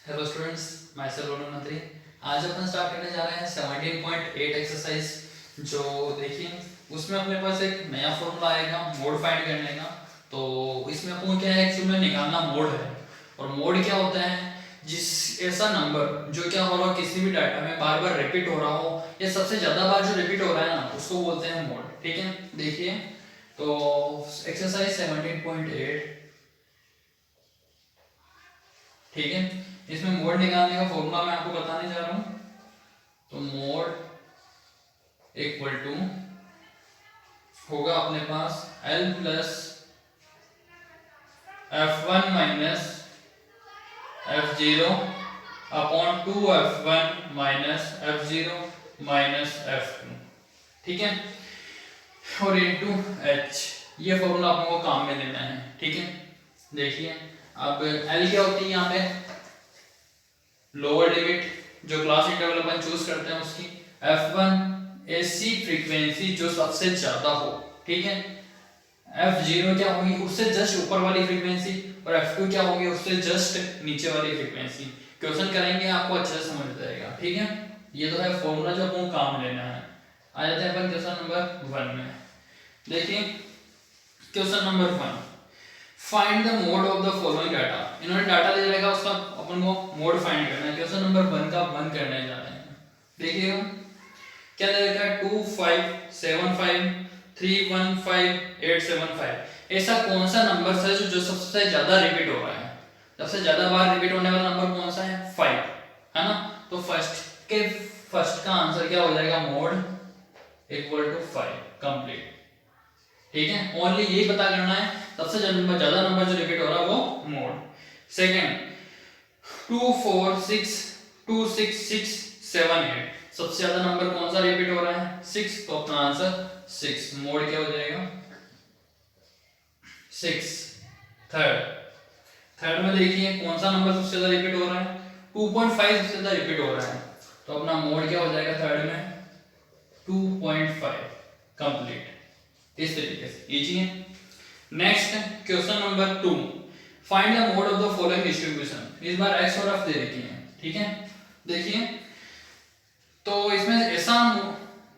Hello students, my self Ronan मंत्री। आज अपन start करने जा रहे हैं 17.8 एक्सरसाइज। जो देखिए उसमें अपने पास एक नया फॉर्मूला आएगा मोड फाइंड करने का। तो इसमें अपन क्या है, एक्चुअली में निकालना मोड है। और मोड क्या होता है, जिस ऐसा नंबर जो क्या हो रहा हो किसी भी डाटा में बार बार रिपीट हो रहा हो या सबसे ज़्यादा बार जो रिपीट हो रहा है ना उसको बोलते हैं मोड। ठीक है, देखिए तो एक्सरसाइज 17.8। ठीक है, इसमें मोड निकालने का फॉर्मूला मैं आपको बताने जा रहा हूं। तो मोड इक्वल टू होगा अपने पास L plus F1 minus F0 upon 2F1 minus F0 minus F2। ठीक है, और इनटू H। ये फॉर्मूला आपको काम में लेना है। ठीक है, देखिए अब L क्या होती है यहाँ पे, लोअर लिमिट जो क्लास इंटरवल अपन चूज करते हैं उसकी। F1 ऐसी फ्रीक्वेंसी जो सबसे ज्यादा हो। ठीक है, F0 क्या होगी, उससे जस्ट ऊपर वाली फ्रीक्वेंसी, और F2 क्या होगी, उससे जस्ट नीचे वाली फ्रीक्वेंसी। क्वेश्चन करेंगे आपको अच्छे से समझ जाएगा। ठीक है, ये तो है फॉर्मूला जो आपको काम लेना है। आ जाते हैं अपन क्वेश्चन नंबर 1 में। देखिए question number 1, find the mode of the following data. इन्होंने डाटा दे रखा, उसका अपन को मोड फाइंड करना है। क्वेश्चन नंबर 1 का 1 करने जा रहे हैं। देखिएगा क्या दे रखा है, 2 5 7 5 3 1 5 8 7 5। ऐसा कौन सा नंबर है जो सबसे ज्यादा रिपीट हो रहा है, सबसे ज्यादा बार रिपीट होने वाला नंबर कौन सा है, 5 है ना। तो फर्स्ट का आंसर क्या हो जाएगा, मोड इक्वल टू 5 कंप्लीट। ठीक है, ओनली यही पता करना है सबसे ज्यादा नंबर जो रिपीट हो रहा है वो मोड। सेकंड 2 4 6 2 6 6 7 8, सबसे ज्यादा नंबर कौन सा रिपीट हो रहा है, 6। तो अपना आंसर 6, मोड क्या हो जाएगा 6। थर्ड में देखिए कौन सा नंबर सबसे ज्यादा रिपीट हो रहा है, 2.5 सबसे ज्यादा रिपीट हो रहा है। तो अपना मोड क्या हो जाएगा थर्ड में 2.5 कंप्लीट। इस तरीके से इजी है। Next question number 2, find the mode of the following distribution. इस बार x और f दे रखी है। ठीक है, देखिए तो इसमें ऐसा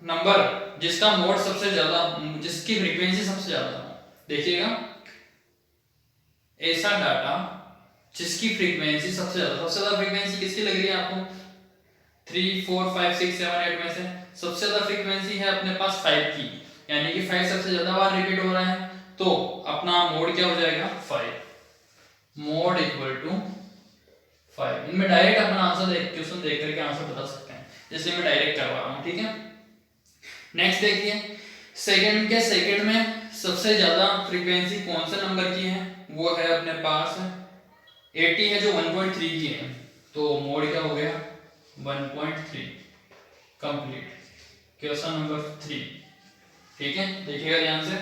नंबर जिसका मोड सबसे ज्यादा, जिसकी फ्रीक्वेंसी सबसे ज्यादा हो। देखिएगा ऐसा डाटा जिसकी फ्रीक्वेंसी सबसे ज्यादा फ्रीक्वेंसी किसकी लग रही है आपको, 3 4 5 6 7 8 में से सबसे ज्यादा फ्रीक्वेंसी है अपने पास 5 की, यानी कि 5 सबसे ज्यादा बार रिपीट हो रहा है। तो अपना मोड क्या हो जाएगा 5, मोड इक्वल टू 5। इनमें डायरेक्ट अपना आंसर क्वेश्चन देख करके आंसर बता सकते हैं, जैसे मैं डायरेक्ट करवा रहा हूँ। ठीक है, नेक्स्ट देखिए सेकंड में सबसे ज्यादा फ्रीक्वेंसी कौन से नंबर की है, वो है अपने पास 80 है जो 1.3 की है। तो मोड क्या हो गया 1.3 कंप्लीट। Question number 3। ठीक है, देखिएगा ध्यान से,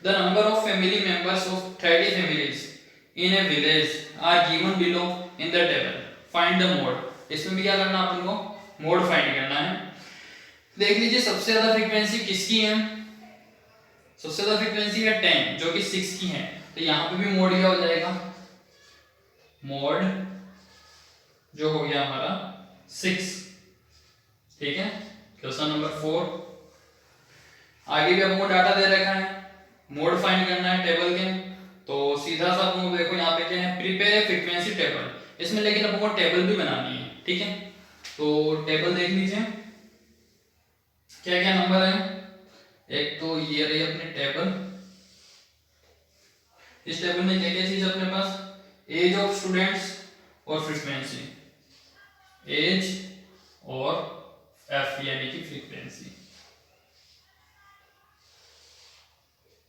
the number of family members of 30 families in a village are given below in the table, find the mode. इसमें भी क्या करना अपन को, मोड फाइंड करना है। देख लीजिए सबसे ज्यादा फ्रीक्वेंसी किसकी है, सबसे ज्यादा फ्रीक्वेंसी है 10 जो कि 6 की है। तो यहां पे भी मोड क्या हो जाएगा, मोड जो हो गया हमारा 6। ठीक है, क्वेश्चन नंबर 4। आगे भी आपको डाटा दे रखा है, मोड फाइंड करना है टेबल के। तो सीधा सा आपको देखो यहाँ पे क्या है, प्रिपेयर ए फ्रीक्वेंसी टेबल। इसमें लेकिन आपको टेबल भी बनानी है। ठीक है, तो टेबल देख लीजिए क्या क्या नंबर है। एक तो ये रही अपनी टेबल, इस टेबल में क्या क्या चीज अपने पास, एज ऑफ स्टूडेंट्स और फ्रीक्वेंसी, एज और एफ यानी कि फ्रीक्वेंसी।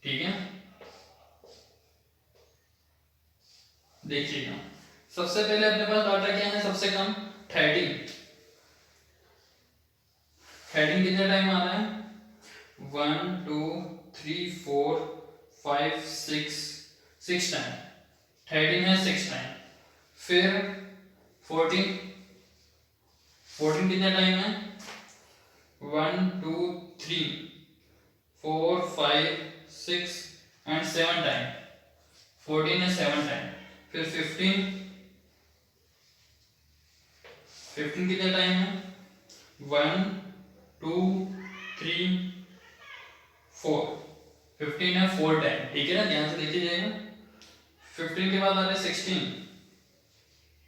ठीक है, देखिएगा सबसे पहले अपने पास डाटा क्या है, सबसे कम 30। 30 कितने टाइम आ रहा है, 1 2 3 4 5 6 टाइम। 30 है 6 टाइम। फिर 14 कितने टाइम है, 1 2 3 4 5 6 एंड 7 टाइम। 14 है 7 टाइम। फिर 15 15 कितने टाइम है? 1 2 3 4, 15 है 4 टाइम, ठीक है ना, ध्यान से देखिए जाएगा। 15 के बाद आ रहा है 16,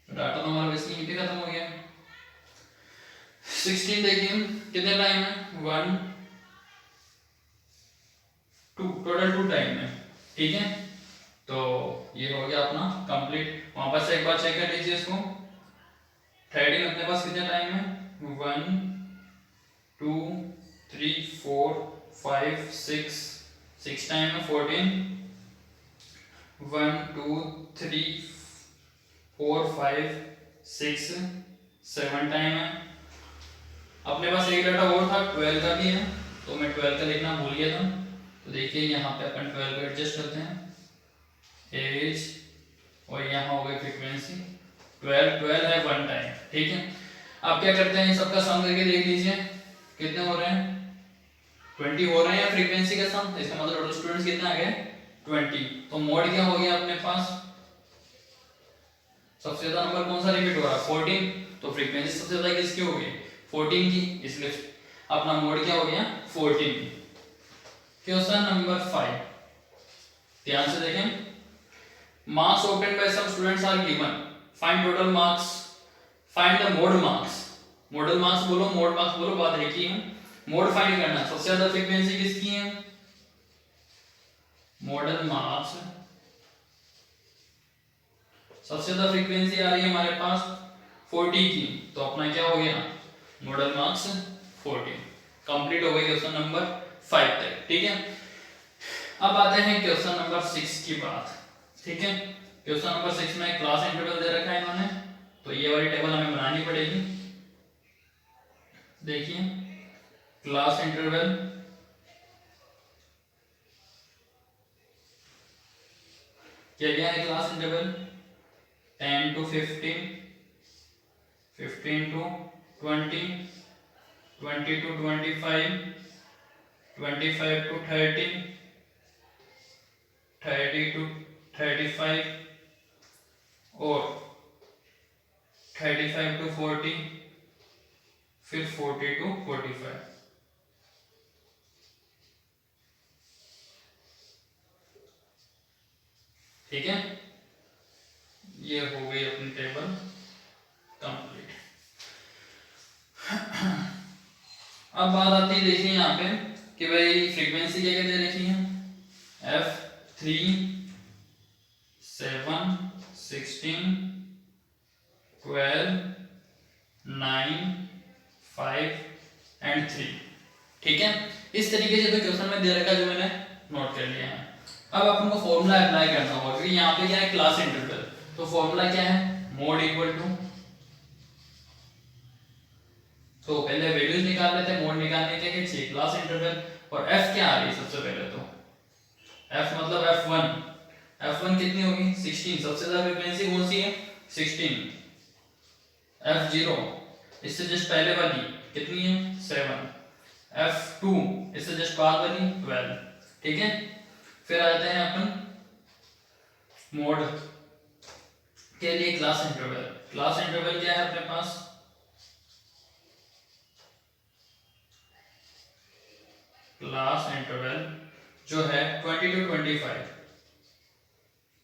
डाटा तो हमारा वैसे यहीं पे खत्म हो गया। 16 देखिए कितने टाइम है? 1 2, टोटल 2 टाइम है, ठीक है। तो ये हो गया अपना कंप्लीट। वापस से एक बार चेक कर लीजिए इसको। 13 अपने पास कितने टाइम है? 1 2 3 4 5 6 टाइम है। 14 1 2 3 4 5 6 7 टाइम है। अपने पास एक डाटा और था 12 का भी है, तो मैं 12 का लिखना भूल गया था। तो देखिए यहाँ पे अपन 12 को एडजस्ट करते हैं, एज और यहाँ हो गई फ्रीक्वेंसी। 12 है 1 टाइम, ठीक है। आप क्या करते हैं, इन सबका सम करके देख लीजिए कितने हो रहे हैं। 20 हो रहे हैं फ्रीक्वेंसी का सम, इसका मतलब टोटल स्टूडेंट्स कितने आ गए? 20। तो मोड क्या हो गया अपने पास? सबसे ज्यादा नंबर कौन सा रिपीट हो रहा है? 14। तो फ्रीक्वेंसी सबसे ज्यादा किसकी हो गई? 14 की, इसलिए अपना मोड क्या हो गया? 14। क्वेश्चन नंबर 5, ध्यान से देखें। Marks obtained by some students are given, find total marks, find the mode marks। Model marks बोलो, मोड मार्क्स बोलो, बात एक ही है। मोड फाइंड करना, सबसे ज्यादा फ्रीक्वेंसी किसकी है? Model marks. सबसे ज्यादा फ्रीक्वेंसी आ रही है हमारे पास 40 की, तो अपना क्या हो गया? Model marks 40। कंप्लीट हो गई क्वेश्चन नंबर 5 तक, ठीक है। अब आते हैं क्वेश्चन नंबर 6 की बात, ठीक है। क्वेश्चन नंबर 6 में क्लास इंटरवल दे रखा है इन्होंने, तो ये वाली टेबल हमें बनानी पड़ेगी। देखिए क्लास इंटरवल क्या क्या है? Class interval 10 to 15, 15 to 20, 20 to 25, 25 to 30, 30 to 35 और 35 to 40, फिर 40 to 45, ठीक है। ये हो गई अपनी टेबल कंप्लीट। अब बात आती है, देखिए यहाँ पे कि भाई फ्रीक्वेंसी क्या क्या दे रखी है? F3 7 16 12 9 5 एंड 3, ठीक है। इस तरीके से तो क्वेश्चन में दे रखा जो मैंने नोट कर लिया है। अब अपन को फॉर्मूला अप्लाई करना होगा, क्योंकि यहाँ पे क्या है? Class interval. तो फॉर्मूला क्या है? मोड इक्वल टू, तो पहले वैल्यूज निकाल लेते हैं। मोड निकालने के लिए चाहिए क्लास इंटरवल, और एफ क्या आ रही है सबसे पहले? तो एफ मतलब f1, f1 कितनी होगी? 16। सबसे ज्यादा फ्रीक्वेंसी कौन सी है? 16। f0 इससे जस्ट पहले वाली कितनी है? 7। f2 इससे जस्ट बाद वाली 12, ठीक है। फिर आते हैं अपन मोड के लिए क्लास इंटरवल। क्लास इंटरवल क्या है अपने पास? क्लास इंटरवल जो है 20 to 25,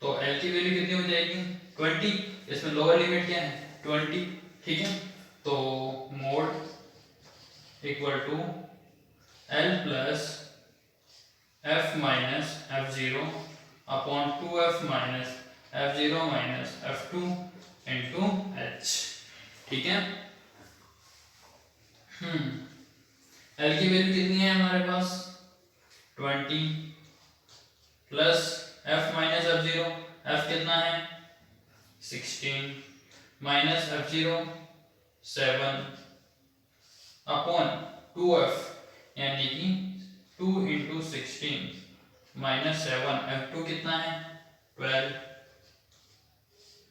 तो L की वैल्यू कितनी हो जाएगी? 20। इसमें लोअर लिमिट क्या है? 20, ठीक है। तो mode equal to L plus F minus F0 upon 2F minus F0 minus F2 into H, ठीक है। L की वैल्यू कितनी है हमारे पास? 20 plus F minus F0, F कितना है? 16 माइनस F0 7 अपॉन 2F यानी कि 2 इंटू 16 माइनस 7, F2 कितना है? 12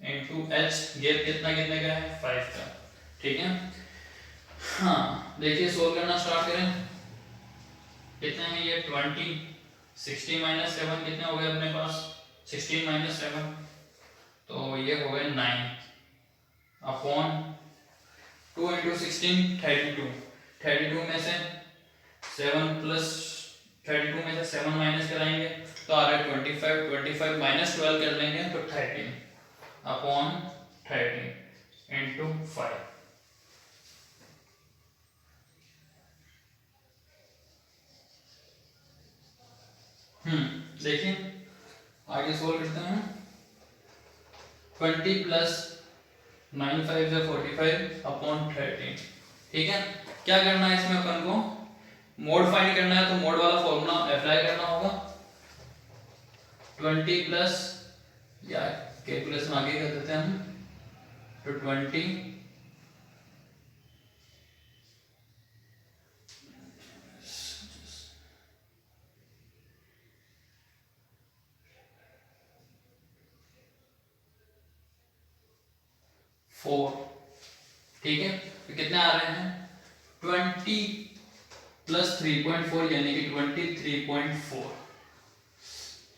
इंटू H, गैप कितना कितने का है? 5 का, ठीक है। हाँ देखिए सोल्व करना स्टार्ट करें। कितने हैं ये? 20, 16 माइनस 7 कितने हो गए अपने पास? 16 माइनस 7, तो ये हो गए 9 अपॉन 2 इंटू 16 32, 32 में से 7 प्लस 32 में से 7 माइनस कराएंगे तो आ रहा है 25, 25 माइनस 12 कर लेंगे तो 13 अपॉन 13 इंटू 5। देखिए आगे सोल्व करते हैं। 20 प्लस 9 5 से 45 अपॉन 13। ठीक है, क्या करना है इसमें अपन को मोड फाइंड करना है, तो मोड वाला फॉर्मूला अप्लाई करना होगा। 20 प्लस या कैलकुलेशन आगे कर देते हैं हम, तो 20 4। ठीक है, तो कितने आ रहे हैं 20 प्लस 3.4 यानी कि 23.4,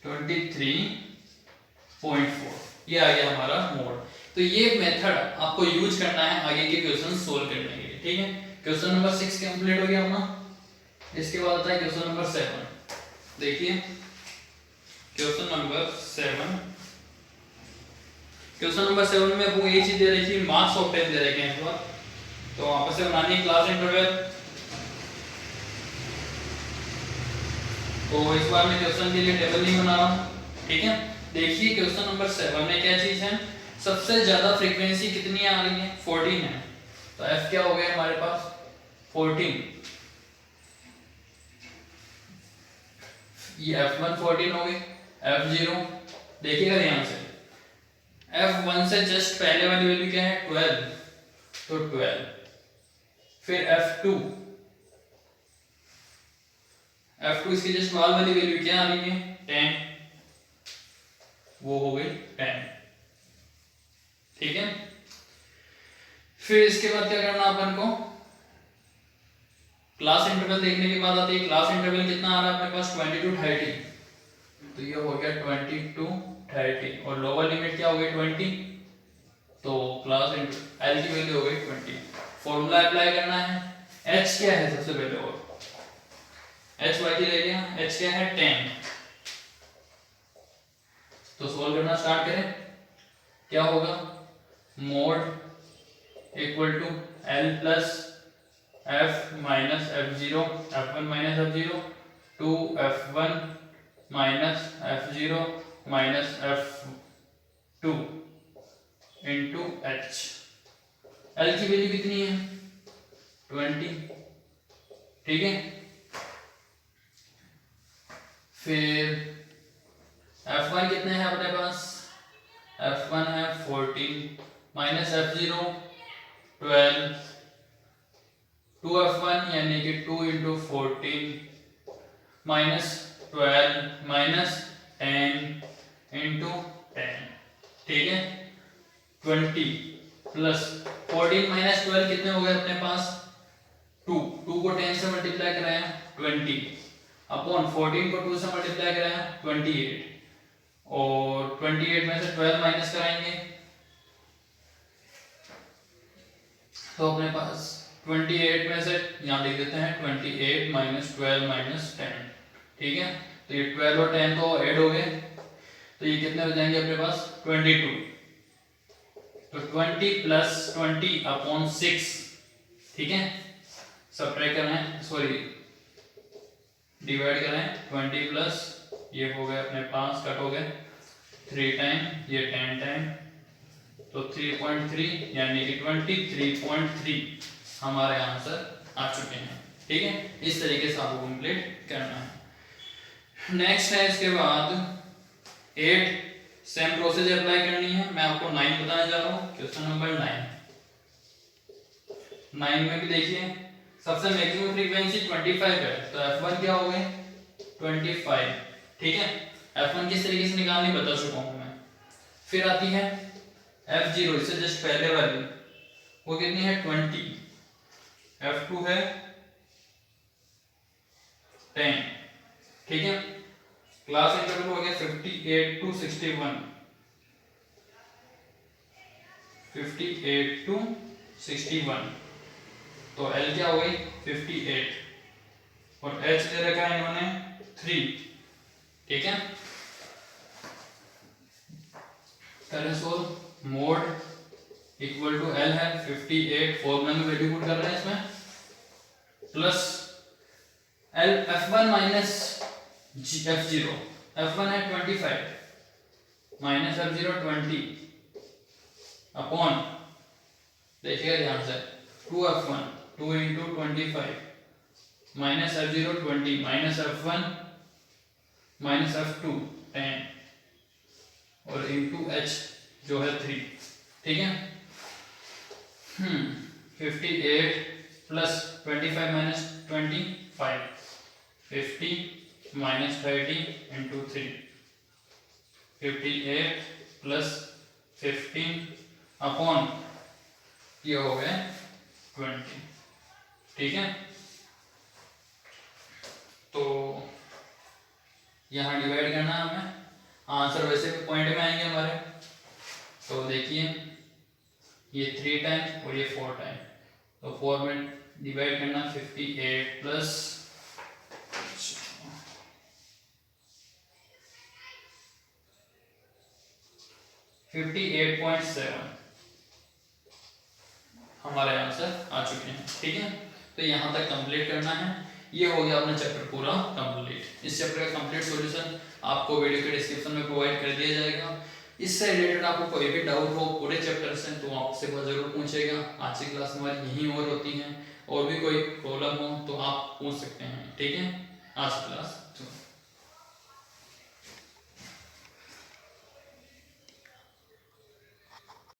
23.4 ये आ गया हमारा मोड। तो ये मेथड आपको यूज करना है आगे के क्वेश्चन सोल्व करने के लिए। ठीक है, क्वेश्चन नंबर 6 कंप्लीट हो गया अपना। इसके बाद आता है क्वेश्चन नंबर 7। देखिए क्वेश्चन नंबर 7, क्वेश्चन नंबर 7 में आपको ये चीज दे रही थी, मार्क्स ऑफ 10 दे रखे हैं इस बार, तो आपस से बनानी है क्लास इंटरवल। तो इस बार मैं क्वेश्चन के लिए टेबल नहीं बना रहा हूं। ठीक है, देखिए क्वेश्चन नंबर 7 में क्या चीज है, सबसे ज्यादा फ्रीक्वेंसी कितनी आ रही है 14 है, तो f क्या हो गया हमारे पास 14, ये f1 14 हो गई, f0 देखिएगा ध्यान से, f1 से जस्ट पहले वाली वैल्यू क्या है 12, तो 12, फिर f2 इसकी जस्ट बाद वाली वैल्यू क्या आ रही है 10, वो हो गई 10। ठीक है, फिर इसके बाद क्या करना अपन को, क्लास इंटरवल देखने के बाद आती है क्लास इंटरवल कितना आ रहा है अपने पास 20 to 30, तो ये हो गया 20 to 30 और लोअर लिमिट क्या हो गई 20, तो क्लास एल की वैल्यू हो गई 20। फॉर्मूला अप्लाई करना है, h क्या है सबसे पहले, और h वाई ले लिया, h क्या है 10, तो सोल्व करना स्टार्ट करें। क्या होगा mode equal to l plus f minus f0, f1 minus f0 to f1 minus f0 minus f2 into h। l की वैल्यू कितनी है 20। ठीक है, फिर f1 कितने हैं अपने पास, f1 है 14 माइनस f0 12, 2f1 यानी कि 2 इंटू 14 माइनस 12 माइनस 10 इंटू 10। ठीक है, 20 प्लस 14 माइनस 12 कितने हो गए अपने पास 2, 2 को 10 से मल्टीप्लाई कराया 20 अपॉन 14 को 2 से मल्टीप्लाई कराया 28, और 28 में से 12 माइनस कराएंगे तो अपने पास 28 में से यहाँ लिख देते हैं 28 माइनस 12 माइनस 10। ठीक है, तो ये 12 और 10 तो ऐड हो गए, तो ये कितने हो जाएंगे अपने पास 22, तो 20 प्लस 20 अपॉन 6। ठीक है, सब्ट्रैक्ट करें, सॉरी डिवाइड करें, 20 प्लस ये हो गए अपने 5 कट हो गए 3 टाइम, ये 10 टाइम, तो 3.3 यानी कि 23.3 हमारे आंसर आ चुके हैं। ठीक है, इस तरीके से आपको कंप्लीट करना है। नेक्स्ट है इसके बाद 8, सेम प्रोसेस अप्लाई करनी है। मैं आपको 9 बताने जा रहा हूँ, क्वेश्चन नंबर 9 में भी देखिए सबसे मैक्सिमम फ्रीक्वेंसी 25 है, तो f1 क्या हो गए 25। ठीक है, f1 किस तरीके से निकालनी बता चुका हूं मैं। फिर आती है f0, इससे जस्ट पहले वाली, वो कितनी है 20, f2 है 10। ठीक है, क्लास इंटरवल हो गया 58 to 61, 58 to 61। तो L क्या हो गई 58 और H दे रखा है इन्होंने 3। ठीक है, करें solve. Mode equal to L है 58, फॉर्मूला में वैल्यू पुट कर रहे हैं इसमें, plus L F1 minus F0, F1 है 25 माइनस F0 20 अपॉन, देखिएगा ध्यान से, 2F1 2 into 25 minus F0 20 minus F1 minus F2 10 और इंटू H जो है 3। ठीक है, 58 plus 25 minus 25 50 minus 30 into 3, 58 plus 15 upon ये हो गए 20। ठीक है, तो यहाँ डिवाइड करना है हमें, आंसर वैसे भी पॉइंट में आएंगे हमारे। तो देखिए ये 3 टाइम और ये 4 टाइम, तो 4 में डिवाइड करना 58 प्लस 58.7 हमारे आंसर आ चुके हैं। ठीक है, तो यहाँ तक कंप्लीट करना है। ये हो गया अपना चैप्टर पूरा कंप्लीट। इस चैप्टर का कंप्लीट सॉल्यूशन आपको वीडियो के डिस्क्रिप्शन में प्रोवाइड कर दिया जाएगा। इससे रिलेटेड आपको कोई भी डाउट हो पूरे चैप्टर से तो आपसे वह जरूर पूछेगा। आज की क्लास हमारी यहीं और होती है, और भी कोई प्रॉब्लम हो तो आप पूछ सकते हैं। ठीक है, आज की क्लास